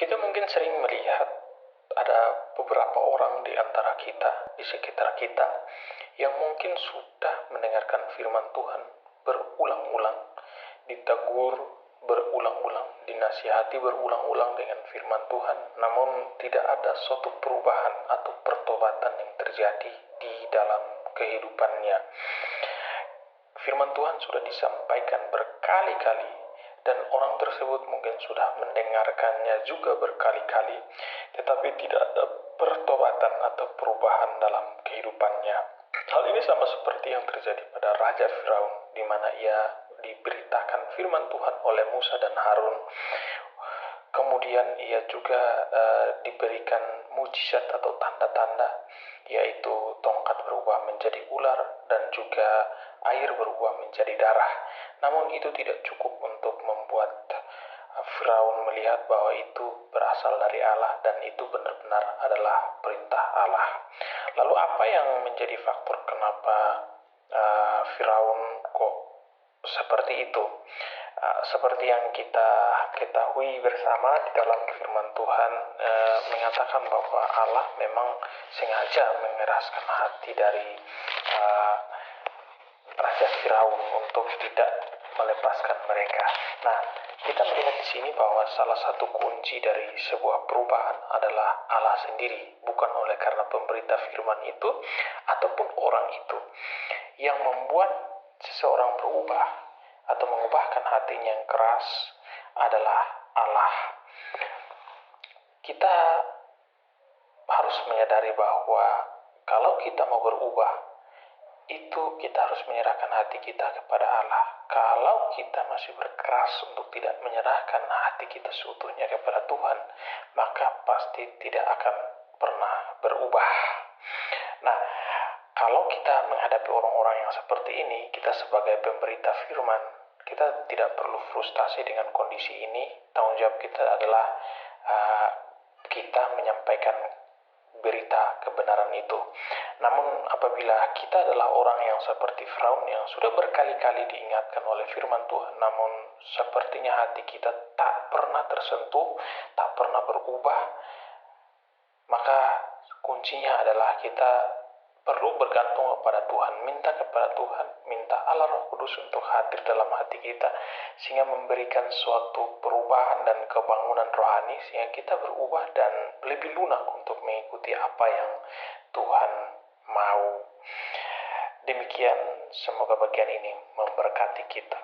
Kita mungkin sering melihat ada beberapa orang di antara kita, di sekitar kita, yang mungkin sudah mendengarkan firman Tuhan berulang-ulang, ditegur berulang-ulang, dinasihati berulang-ulang dengan firman Tuhan, namun tidak ada suatu perubahan atau pertobatan yang terjadi di dalam kehidupannya. Firman Tuhan sudah disampaikan berkali-kali, dan orang tersebut mungkin sudah mendengarkannya juga berkali-kali, tetapi tidak ada pertobatan atau perubahan dalam kehidupannya. Hal ini sama seperti yang terjadi pada Raja Firaun, di mana ia diberitakan firman Tuhan oleh Musa dan Harun. Kemudian ia juga diberikan mujizat atau tanda-tanda, yaitu tongkat berubah menjadi ular dan juga air berubah menjadi darah. Namun itu tidak cukup untuk membuat Firaun melihat bahwa itu berasal dari Allah dan itu benar-benar adalah perintah Allah. Lalu apa yang menjadi faktor kenapa Firaun kok seperti itu? Seperti yang kita ketahui bersama di dalam firman Tuhan, mengatakan bahwa Allah memang sengaja mengeraskan hati dari Raja Firaun untuk tidak melepaskan mereka. Nah, kita melihat di sini bahwa salah satu kunci dari sebuah perubahan adalah Allah sendiri, bukan oleh karena pemberita firman itu ataupun orang itu. Yang membuat seseorang berubah atau mengubahkan hatinya yang keras adalah Allah. Kita harus menyadari bahwa kalau kita mau berubah, itu kita harus menyerahkan hati kita kepada Allah. Kalau kita masih berkeras untuk tidak menyerahkan hati kita seutuhnya kepada Tuhan, maka pasti tidak akan pernah berubah. Nah, kalau kita menghadapi orang-orang yang seperti ini, kita sebagai pemberita firman, kita tidak perlu frustasi dengan kondisi ini. Tanggung jawab kita adalah kita menyampaikan berita kebenaran itu. Namun apabila kita adalah orang yang seperti Firaun yang sudah berkali-kali diingatkan oleh firman Tuhan, namun sepertinya hati kita tak pernah tersentuh, tak pernah berubah, maka kuncinya adalah kita perlu bergantung kepada Tuhan, minta kepada Tuhan, minta Allah Roh Kudus untuk hadir dalam hati kita, sehingga memberikan suatu perubahan dan kebangunan rohani, sehingga kita berubah dan lebih lunak untuk mengikuti apa yang Tuhan mau. Demikian, semoga bagian ini memberkati kita.